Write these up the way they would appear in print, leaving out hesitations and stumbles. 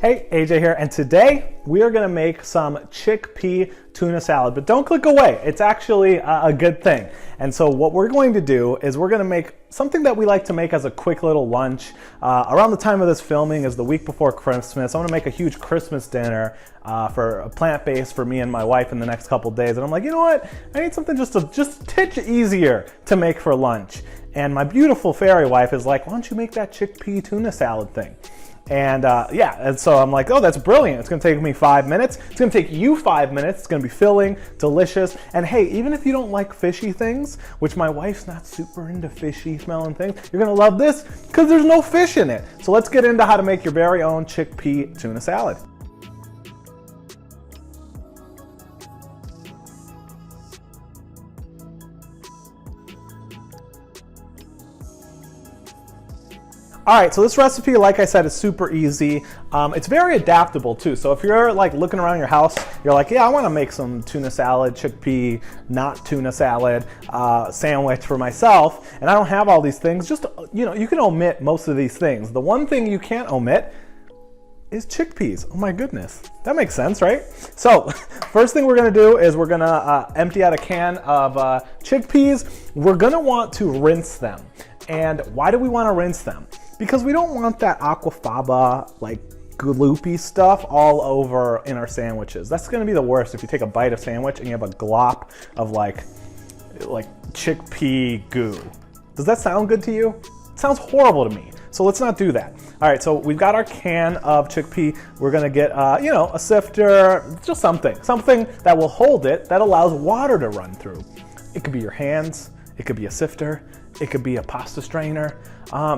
Hey, AJ here, and today we are going to make some chickpea tuna salad, but don't click away. It's actually a good thing. And so what we're going to do is we're going to make something that we like to make as a quick little lunch. Around the time of this filming is the week before Christmas. I'm going to make a huge Christmas dinner for a plant-based for me and my wife in the next couple days. And I'm like, you know what? I need something just a titch easier to make for lunch. And my beautiful fairy wife is like, why don't you make that chickpea tuna salad thing? And and so I'm like, oh, that's brilliant. It's gonna take me 5 minutes. It's gonna take you 5 minutes. It's gonna be filling, delicious. And hey, even if you don't like fishy things, which my wife's not super into fishy smelling things, you're gonna love this because there's no fish in it. So let's get into how to make your very own chickpea tuna salad. All right, so this recipe, like I said, is super easy. It's very adaptable too. So if you're like looking around your house, you're like, yeah, I want to make some tuna salad, chickpea, not tuna salad, sandwich for myself, and I don't have all these things. Just, you know, you can omit most of these things. The one thing you can't omit is chickpeas. Oh my goodness, that makes sense, right? So first thing we're gonna do is we're gonna empty out a can of chickpeas. We're gonna want to rinse them. And why do we want to rinse them? Because we don't want that aquafaba, like gloopy stuff all over in our sandwiches. That's gonna be the worst if you take a bite of sandwich and you have a glop of like chickpea goo. Does that sound good to you? It sounds horrible to me. So let's not do that. All right, so we've got our can of chickpea. We're gonna get, you know, a sifter, just something that will hold it, that allows water to run through. It could be your hands, it could be a sifter, it could be a pasta strainer.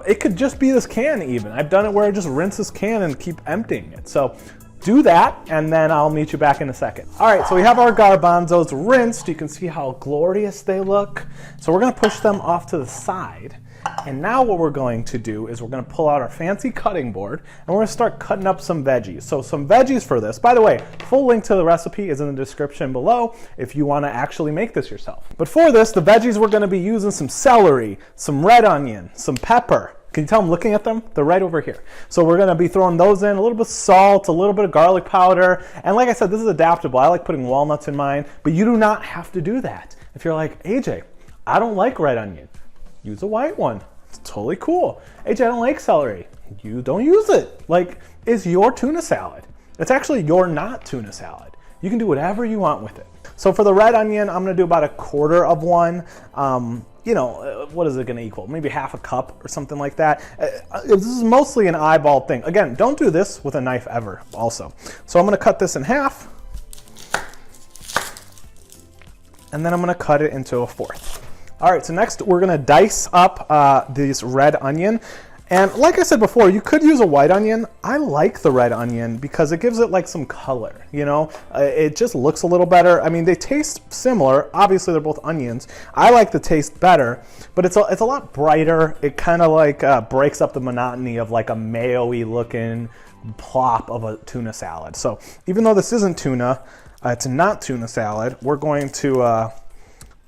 It could just be this can even. I've done it where I just rinse this can and keep emptying it. So do that, and then I'll meet you back in a second. All right, so we have our garbanzos rinsed. You can see how glorious they look. So we're gonna push them off to the side. And now what we're going to do is we're gonna pull out our fancy cutting board and we're gonna start cutting up some veggies. So some veggies for this. By the way, full link to the recipe is in the description below if you wanna actually make this yourself. But for this, the veggies we're gonna be using some celery, some red onion, some pepper. Can you tell I'm looking at them? They're right over here. So we're gonna be throwing those in, a little bit of salt, a little bit of garlic powder. And like I said, this is adaptable. I like putting walnuts in mine, but you do not have to do that. If you're like, AJ, I don't like red onion, use a white one. It's totally cool. AJ, I don't like celery. You don't use it. Like, it's your tuna salad. It's actually your not tuna salad. You can do whatever you want with it. So for the red onion, I'm gonna do about 1/4 of one. You know, what is it gonna equal? Maybe half a cup or something like that. This is mostly an eyeball thing. Again, don't do this with a knife ever also. So I'm gonna cut this in half. And then I'm gonna cut it into 1/4. All right, so next we're gonna dice up this red onion. And like I said before, you could use a white onion. I like the red onion because it gives it like some color, you know? It just looks a little better. I mean, they taste similar. Obviously, they're both onions. I like the taste better, but it's a lot brighter. It kind of like breaks up the monotony of like a mayo-y looking plop of a tuna salad. So even though this isn't tuna, it's not tuna salad, we're going to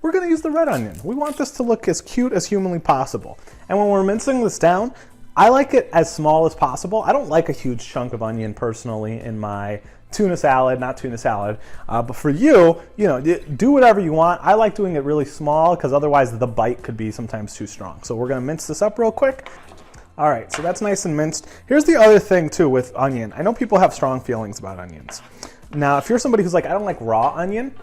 use the red onion. We want this to look as cute as humanly possible. And when we're mincing this down, I like it as small as possible. I don't like a huge chunk of onion personally in my tuna salad, not tuna salad. But for you, you know, do whatever you want. I like doing it really small because otherwise the bite could be sometimes too strong. So we're gonna mince this up real quick. All right, so that's nice and minced. Here's the other thing too with onion. I know people have strong feelings about onions. Now, if you're somebody who's like, I don't like raw onion,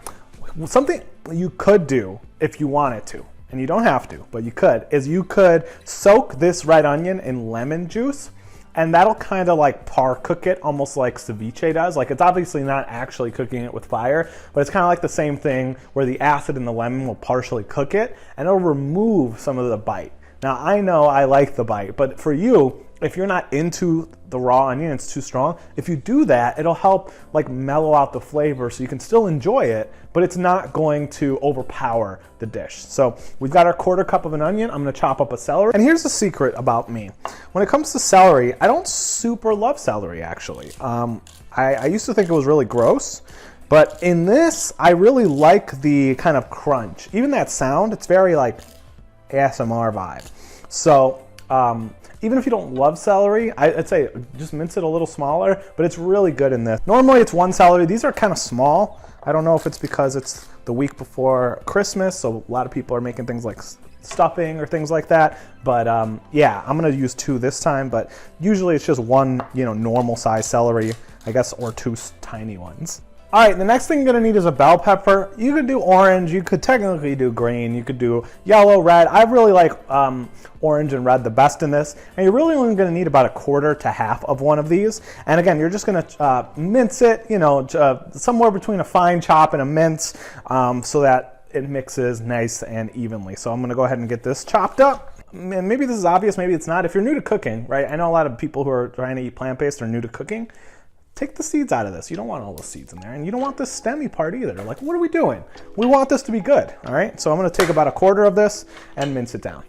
something you could do if you wanted to, and you don't have to, but you could, is you could soak this red onion in lemon juice, and that'll kind of like par cook it, almost like ceviche does. Like, it's obviously not actually cooking it with fire, but it's kind of like the same thing where the acid in the lemon will partially cook it, and it'll remove some of the bite. Now, I know I like the bite, but for you, if you're not into the raw onion, it's too strong. If you do that, it'll help like mellow out the flavor so you can still enjoy it, but it's not going to overpower the dish. So we've got our 1/4 cup of an onion. I'm gonna chop up a celery. And here's the secret about me. When it comes to celery, I don't super love celery actually. I used to think it was really gross, but in this, I really like the kind of crunch. Even that sound, it's very like ASMR vibe. So Even if you don't love celery, I'd say just mince it a little smaller, but it's really good in this. Normally it's 1 celery. These are kind of small. I don't know if it's because it's the week before Christmas, so a lot of people are making things like stuffing or things like that. But yeah, I'm gonna use 2 this time, but usually it's just 1, normal size celery, I guess, or 2 tiny ones. All right, the next thing you're gonna need is a bell pepper. You could do orange, you could technically do green, you could do yellow, red. I really like orange and red the best in this. And you're really only gonna need about 1/4 to half of one of these. And again, you're just gonna mince it, somewhere between a fine chop and a mince, so that it mixes nice and evenly. So I'm gonna go ahead and get this chopped up. And maybe this is obvious, maybe it's not. If you're new to cooking, right? I know a lot of people who are trying to eat plant-based are new to cooking. Take the seeds out of this. You don't want all the seeds in there, and you don't want this stemmy part either. Like, what are we doing? We want this to be good, all right? So I'm gonna take about 1/4 of this and mince it down.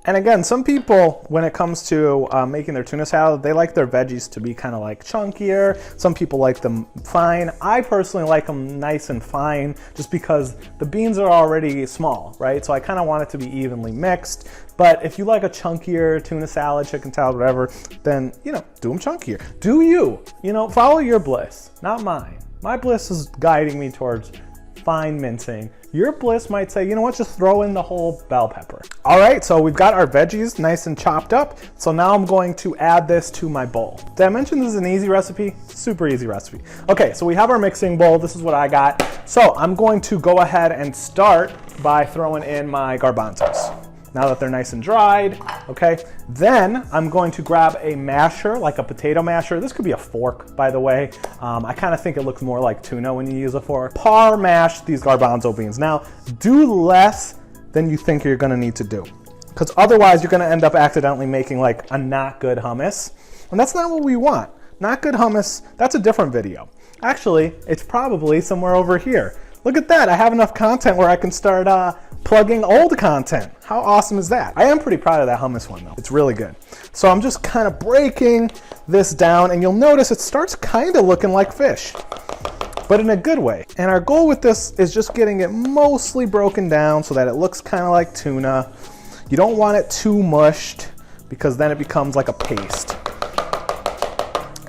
And again, some people, when it comes to making their tuna salad, they like their veggies to be kind of like chunkier. Some people like them fine. I personally like them nice and fine just because the beans are already small, right? So I kind of want it to be evenly mixed. But if you like a chunkier tuna salad, chicken salad, whatever, then, do them chunkier. Do you, follow your bliss, not mine. My bliss is guiding me towards fine mincing. Your bliss might say, just throw in the whole bell pepper. All right, so we've got our veggies nice and chopped up. So now I'm going to add this to my bowl. Did I mention this is an easy recipe? Super easy recipe. Okay, so we have our mixing bowl. This is what I got. So I'm going to go ahead and start by throwing in my garbanzos. Now that they're nice and dried, okay? Then I'm going to grab a masher, like a potato masher. This could be a fork, by the way. I kind of think it looks more like tuna when you use a fork. Par mash these garbanzo beans. Now, do less than you think you're gonna need to do, because otherwise you're gonna end up accidentally making like a not good hummus. And that's not what we want. Not good hummus, that's a different video. Actually, it's probably somewhere over here. Look at that, I have enough content where I can start plugging old content. How awesome is that? I am pretty proud of that hummus one though. It's really good. So I'm just kind of breaking this down, and you'll notice it starts kind of looking like fish, but in a good way. And our goal with this is just getting it mostly broken down so that it looks kind of like tuna. You don't want it too mushed because then it becomes like a paste.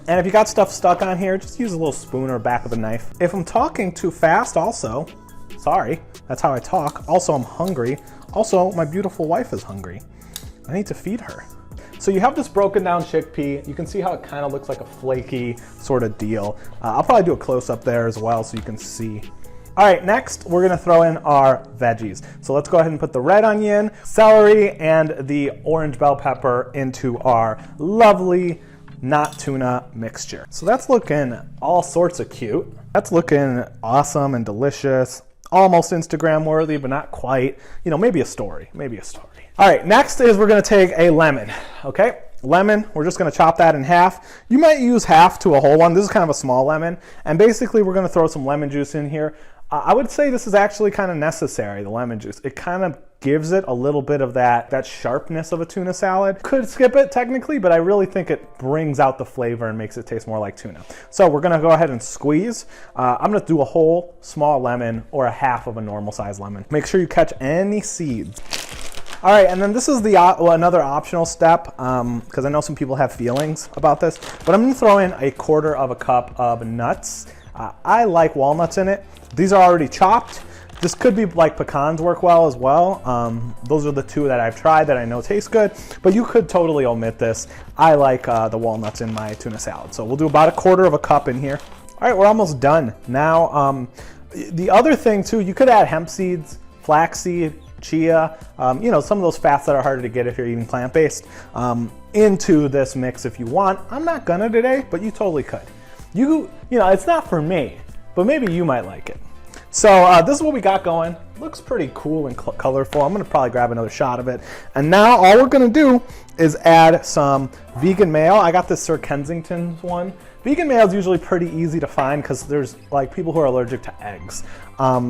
And if you got stuff stuck on here, just use a little spoon or back of a knife. If I'm talking too fast also, sorry, that's how I talk. Also, I'm hungry. Also, my beautiful wife is hungry. I need to feed her. So you have this broken down chickpea. You can see how it kind of looks like a flaky sort of deal. I'll probably do a close up there as well so you can see. All right, next we're gonna throw in our veggies. So let's go ahead and put the red onion, celery, and the orange bell pepper into our lovely not tuna mixture. So that's looking all sorts of cute. That's looking awesome and delicious. Almost Instagram worthy, but not quite. Maybe a story, maybe a story. All right, next is we're gonna take a lemon, okay? Lemon, we're just gonna chop that in half. You might use half to a whole one. This is kind of a small lemon. And basically we're gonna throw some lemon juice in here. I would say this is actually kind of necessary, the lemon juice. It kind of gives it a little bit of that sharpness of a tuna salad. Could skip it technically, but I really think it brings out the flavor and makes it taste more like tuna. So we're gonna go ahead and squeeze. I'm gonna do a whole small lemon or a half of a normal size lemon. Make sure you catch any seeds. All right, and then this is another optional step, because I know some people have feelings about this, but I'm gonna throw in 1/4 cup of nuts. I like walnuts in it. These are already chopped. This could be like pecans work well as well. Those are the 2 that I've tried that I know taste good, but you could totally omit this. I like the walnuts in my tuna salad. So we'll do about 1/4 cup in here. All right, we're almost done. Now, the other thing too, you could add hemp seeds, flaxseed, chia, some of those fats that are harder to get if you're eating plant-based, into this mix if you want. I'm not gonna today, but you totally could. It's not for me, but maybe you might like it. So this is what we got going. Looks pretty cool and colorful. I'm gonna probably grab another shot of it. And now all we're gonna do is add some vegan mayo. I got this Sir Kensington's one. Vegan mayo is usually pretty easy to find because there's like people who are allergic to eggs.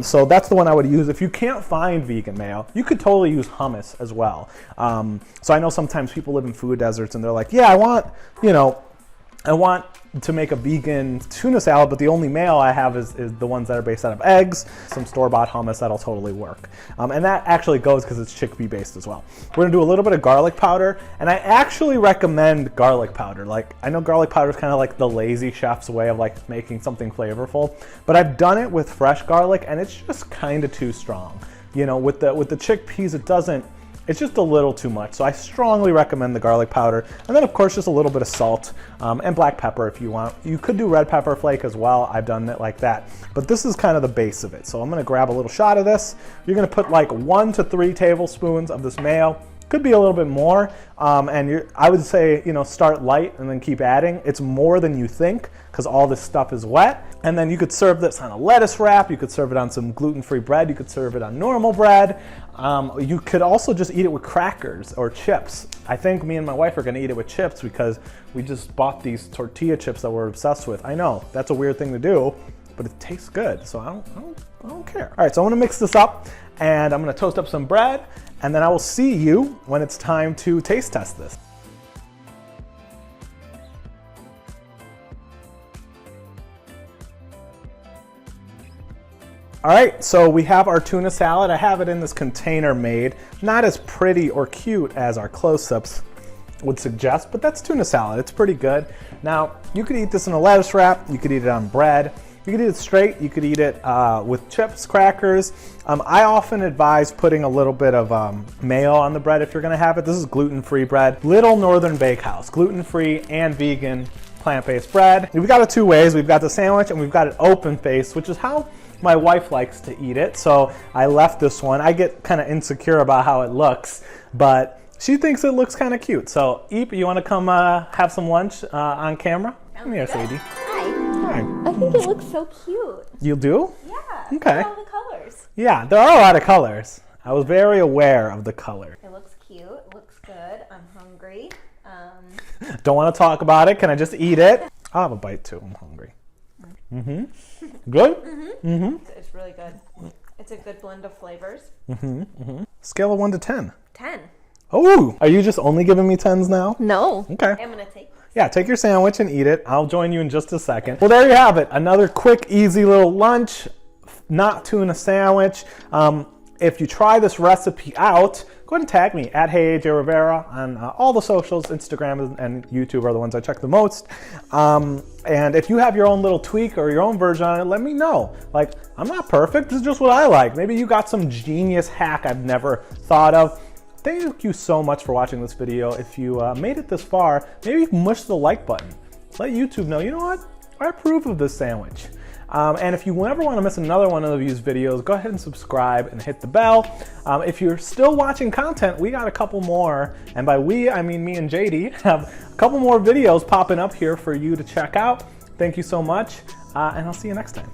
So that's the one I would use. If you can't find vegan mayo, you could totally use hummus as well. So I know sometimes people live in food deserts and they're like, yeah, I want to make a vegan tuna salad, but the only mayo I have is the ones that are based out of eggs, some store-bought hummus that'll totally work. And that actually goes because it's chickpea based as well. We're gonna do a little bit of garlic powder, and I actually recommend garlic powder. Like, I know garlic powder is kind of like the lazy chef's way of like making something flavorful, but I've done it with fresh garlic and it's just kind of too strong. You know, with the chickpeas, it's just a little too much. So I strongly recommend the garlic powder. And then of course, just a little bit of salt and black pepper if you want. You could do red pepper flake as well. I've done it like that. But this is kind of the base of it. So I'm gonna grab a little shot of this. You're gonna put like 1 to 3 tablespoons of this mayo. Could be a little bit more. I would say, you know, start light and then keep adding. It's more than you think because all this stuff is wet. And then you could serve this on a lettuce wrap. You could serve it on some gluten-free bread. You could serve it on normal bread. You could also just eat it with crackers or chips. I think me and my wife are gonna eat it with chips because we just bought these tortilla chips that we're obsessed with. I know, that's a weird thing to do, but it tastes good, so I don't care. All right, so I'm gonna mix this up and I'm gonna toast up some bread, and then I will see you when it's time to taste test this. All right, so we have our tuna salad. I have it in this container made. Not as pretty or cute as our close-ups would suggest, but that's tuna salad. It's pretty good. Now, you could eat this in a lettuce wrap. You could eat it on bread. You could eat it straight. You could eat it with chips, crackers. I often advise putting a little bit of mayo on the bread if you're gonna have it. This is gluten-free bread. Little Northern Bakehouse, gluten-free and vegan plant-based bread. We've got it 2 ways. We've got the sandwich and we've got it open-faced, which is how my wife likes to eat it. So I left this one. I get kind of insecure about how it looks, but she thinks it looks kind of cute. So Eep, you wanna come have some lunch on camera? Come here, Sadie. Hi. I think it looks so cute. You do? Yeah. Okay. Look at all the colors. Yeah, there are a lot of colors. I was very aware of the color. It looks cute. It looks good. I'm hungry. Don't want to talk about it. Can I just eat it? I'll have a bite too. I'm hungry. Good? It's really good. It's a good blend of flavors. Scale of 1 to 10. 10. Oh, are you just only giving me 10s now? No. Okay. I'm going to take this. Yeah, take your sandwich and eat it. I'll join you in just a second. Well, there you have it. Another quick, easy little lunch, not tuna sandwich. If you try this recipe out, go ahead and tag me at Rivera on all the socials. Instagram and YouTube are the ones I check the most. And if you have your own little tweak or your own version on it, let me know. Like, I'm not perfect. This is just what I like. Maybe you got some genius hack I've never thought of. Thank you so much for watching this video. If you made it this far, maybe mush the like button. Let YouTube know, you know what? I approve of this sandwich. And if you never want to miss another one of these videos, go ahead and subscribe and hit the bell. If you're still watching content, we got a couple more, and by we, I mean me and JD, have a couple more videos popping up here for you to check out. Thank you so much, and I'll see you next time.